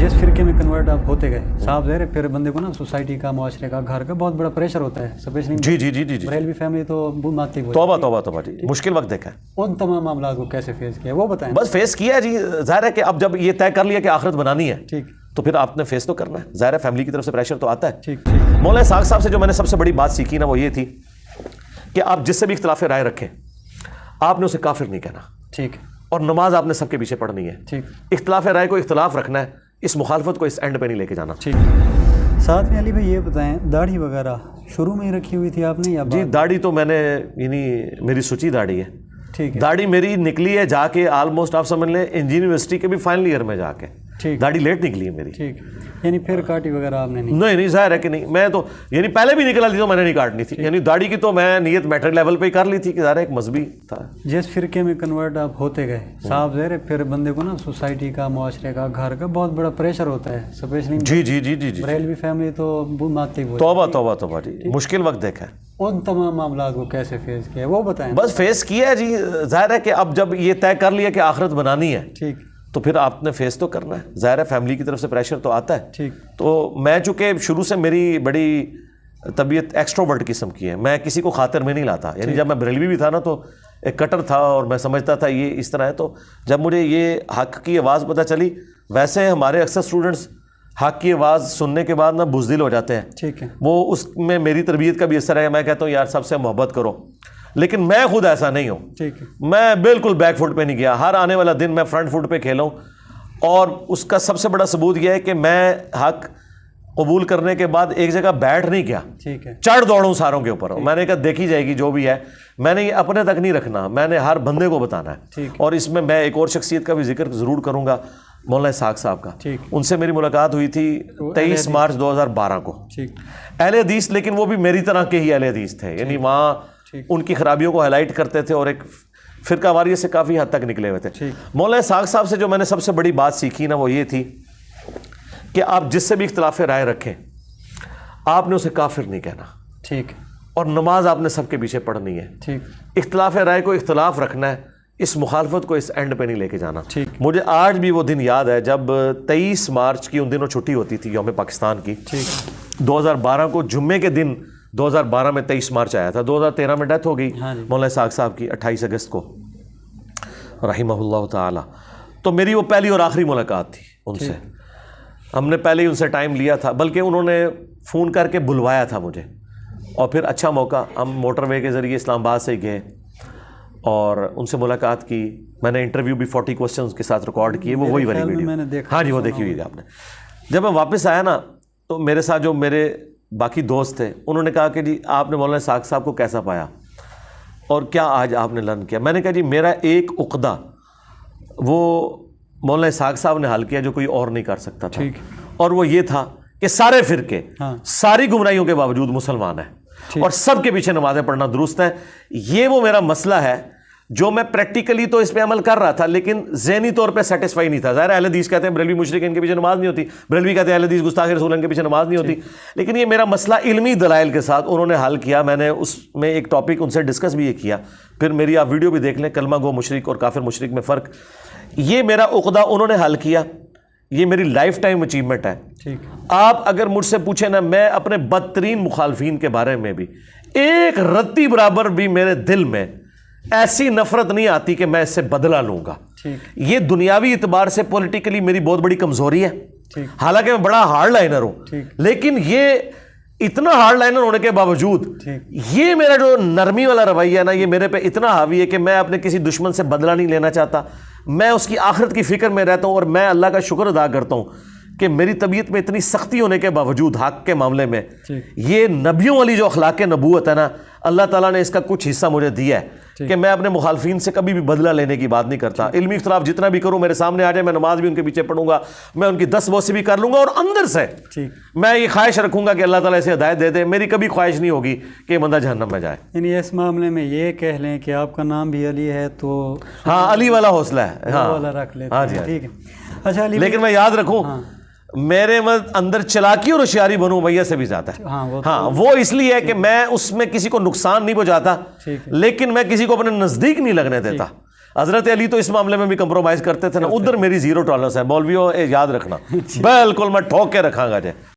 जिस फिरके में कन्वर्ट आप होते गए साहब ज़ाहिर है फिर बंदे को ना सोसाइटी का, मुआशरे का, घर का बहुत बड़ा प्रेशर होता है, स्पेशली जी जी जी जी जी बरेलवी फैमिली तो माती हुई। तौबा तौबा तौबा जी, मुश्किल वक्त देखा है। उन तमाम मामला को कैसे फेस किया वो बताएं। बस फेस किया है जी, ज़ाहिर है कि अब जब ये तय कर लिया कि आखिरत बनानी है ठीक, तो फिर आपने फेस तो करना है। ज़ाहिर है फैमिली की तरफ से प्रेशर तो आता है। ठीक ठीक। मौलाना साग साहब से जो मैंने सबसे बड़ी बात सीखी ना वो ये थी कि आप जिससे भी इख्तिलाफ राय रखें आपने उसे काफिर नहीं कहना। ठीक। और नमाज आपने सबके पीछे पढ़नी है। ठीक। इख्तिलाफ राय को इख्तिलाफ रखना है, इस मुखालफत को इस एंड पे नहीं लेके जाना। ठीक। साथ में अली भाई ये बताएं, दाढ़ी वगैरह शुरू में ही रखी हुई थी आपने या जी? दाढ़ी तो मैंने यानी मेरी सुची दाढ़ी है। ठीक है। दाढ़ी मेरी निकली है जाके ऑलमोस्ट आप समझ लें इंजीनियरिंग यूनिवर्सिटी के भी फाइनल ईयर में जाके। ठीक। दाढ़ी लेट निकली है मेरी। ठीक, यानी फिर काटी वगैरह आपने नहीं? नहीं, ज़ाहिर है कि नहीं। मैं तो यानी पहले भी निकल ली तो मैंने नहीं काटनी थी, यानी दाढ़ी की तो मैं नियत मैट्रिक लेवल पे ही कर ली थी कि ज़ाहिर है एक मजहबी था। जिस फिरके में कन्वर्ट आप होते गए साहब ज़ाहिर है फिर बंदे को ना सोसाइटी का, मुआशरे का, घर का बहुत बड़ा प्रेशर होता है, स्पेशली जी जी जी जी जी बरेलवी फैमिली तो माती हुई। तौबा तौबा तौबा जी, मुश्किल वक्त देखा है। उन तमाम मामला को कैसे फेस किया वो बताएं। बस फेस किया है जी, ज़ाहिर है कि अब जब ये तय कर लिया कि आखिरत बनानी है ठीक, तो फिर आपने फेस तो करना है। ज़ाहिर है फैमिली की तरफ से प्रेशर तो आता है। ठीक। तो मैं चूँकि शुरू से मेरी बड़ी तबीयत एक्सट्रोवर्ट किस्म की है, मैं किसी को खातिर में नहीं लाता। यानी जब मैं बरेलवी भी था ना तो एक कटर था और मैं समझता था ये इस तरह है। तो जब मुझे ये हक़ की आवाज़ पता चली, वैसे हमारे अक्सर स्टूडेंट्स हक़ की आवाज़ सुनने के बाद ना बुज़दिल हो जाते हैं। ठीक है। वो उसमें मेरी तरबियत का भी असर है। मैं कहता हूँ यार सबसे मोहब्बत करो, लेकिन मैं खुद ऐसा नहीं हूँ। ठीक है। मैं बिल्कुल बैक फुट पे नहीं गया, हर आने वाला दिन मैं फ्रंट फुट पे खेला हूँ। और उसका सबसे बड़ा सबूत यह है कि मैं हक़ कबूल करने के बाद एक जगह बैठ नहीं गया, ठीक है, चढ़ दौड़ूँ सारों के ऊपर। मैंने कहा देखी जाएगी जो भी है, मैंने ये अपने तक नहीं रखना, मैंने हर बंदे को बताना है। और इसमें मैं एक और शख्सियत का भी जिक्र ज़रूर करूँगा, मौलाना इस्हाक़ साहब का। उनसे मेरी मुलाकात हुई थी 23 मार्च 2012 को। ठीक। अहले हदीस, लेकिन वो भी मेरी तरह के ही अहले हदीस थे, यानी वहाँ उनकी खराबियों को हाईलाइट करते थे और एक फ़िरका वारियत से काफ़ी हद तक निकले हुए थे। मौलाना इस्हाक़ साहब से जो मैंने सबसे बड़ी बात सीखी ना वो ये थी कि आप जिससे भी इख्तिलाफ राय रखें आपने उसे काफिर नहीं कहना। ठीक। और नमाज आपने सबके पीछे पढ़नी है। ठीक। इख्तिलाफ राय को इख्तिलाफ रखना है, इस मुखालफत को इस एंड पे नहीं लेके जाना। ठीक। मुझे आज भी वो दिन याद है जब 23 मार्च की, उन दिनों छुट्टी होती थी यौम पाकिस्तान की। ठीक। 2012 को जुम्मे के दिन 2012 में 23 मार्च आया था। 2013 में डेथ हो गई मौलाना इस्हाक़ साहब की 28 अगस्त को रहिमहुल्लाह ताला। तो मेरी वो पहली और आखिरी मुलाकात थी उनसे। हमने पहले ही उनसे टाइम लिया था, बल्कि उन्होंने फ़ोन करके बुलवाया था मुझे। और फिर अच्छा मौका, हम मोटरवे के ज़रिए इस्लामाबाद से गए और उनसे मुलाकात की। मैंने इंटरव्यू भी 40 क्वेश्चन के साथ रिकॉर्ड किए, वो वही वाली वीडियो। हाँ जी, वो देखी हुई है आपने। जब मैं वापस आया ना तो मेरे साथ जो मेरे बाकी दोस्त थे उन्होंने कहा कि जी आपने मौलाना इस्हाक़ साहब को कैसा पाया और क्या आज आपने लर्न किया। मैंने कहा जी मेरा एक उक़दा वो मौलाना इस्हाक़ साहब ने हल किया जो कोई और नहीं कर सकता था। और वो ये था कि सारे फ़िरके सारी गुमराहियों के बावजूद मुसलमान हैं और सबके पीछे नमाज़ें पढ़ना दुरुस्त है। ये वो मेरा मसला है जो मैं प्रैक्टिकली तो इस पे अमल कर रहा था, लेकिन ज़हनी तौर पे सेटिस्फाई नहीं था। ज़ाहिर अहले हदीस कहते हैं बरेलवी मुशरिक, इनके पीछे नमाज नहीं होती। बरेलवी कहते हैं अहले हदीस गुस्ताख़ रसूल, इनके पीछे नमाज नहीं होती। लेकिन ये मेरा मसला इल्मी दलाइल के साथ उन्होंने हल किया। मैंने उसमें एक टॉपिक उनसे डिस्कस भी ये किया, फिर मेरी आप वीडियो भी देख लें, कलमा गो मुशरिक और काफिर मुशरिक में फ़र्क। ये मेरा उक़दा उन्होंने हल किया, ये मेरी लाइफ टाइम अचीवमेंट है। ठीक। आप अगर मुझसे पूछे ना, मैं अपने बदतरीन मुखालफीन के बारे में भी एक रत्ती बराबर भी मेरे दिल में ऐसी नफरत नहीं आती कि मैं इससे बदला लूंगा। ये दुनियावी इतबार से पॉलिटिकली मेरी बहुत बड़ी कमजोरी है। हालांकि मैं बड़ा हार्ड लाइनर हूं, लेकिन ये इतना हार्ड लाइनर होने के बावजूद ये मेरा जो नरमी वाला रवैया है ना, ये मेरे पे इतना हावी है कि मैं अपने किसी दुश्मन से बदला नहीं लेना चाहता। मैं उसकी आखिरत की फिक्र में रहता हूं और मैं अल्लाह का शुक्र अदा करता हूं कि मेरी तबीयत में इतनी सख्ती होने के बावजूद हक के मामले में ये नबियों वाली जो अखलाक नबूवत है ना, अल्लाह ताला ने इसका कुछ हिस्सा मुझे दिया है कि मैं अपने मुखालफीन से कभी भी बदला लेने की बात नहीं करता। इल्मी इख्तिलाफ जितना भी करूं, मेरे सामने आ जाए, मैं नमाज भी उनके पीछे पढ़ूंगा, मैं उनकी 10 बौसी भी कर लूंगा और अंदर से मैं ये ख्वाहिश रखूंगा कि अल्लाह ताला इसे हिदायत दे दे। मेरी कभी ख्वाहिश नहीं होगी कि बंदा जहन्नम में जाए। यानी इस मामले में ये कह लें कि आपका नाम भी अली है तो हाँ, अली वाला हौसला है। हाँ वाला रख लेते हैं। हाँ ठीक है। अच्छा अली, लेकिन मैं याद रखूं मेरे अंदर चलाकी और होशियारी बनूं भैया से भी ज्यादा है। वो इसलिए है कि मैं उसमें किसी को नुकसान नहीं पहुंचाता, लेकिन मैं किसी को अपने नजदीक नहीं लगने देता। حضرت علی تو اس معاملے میں بھی کمپرومائز کرتے تھے نا, ادھر میری زیرو ٹالرنس ہے. مولویوں یاد رکھنا, بالکل میں ٹھوک کے رکھاں گا جے.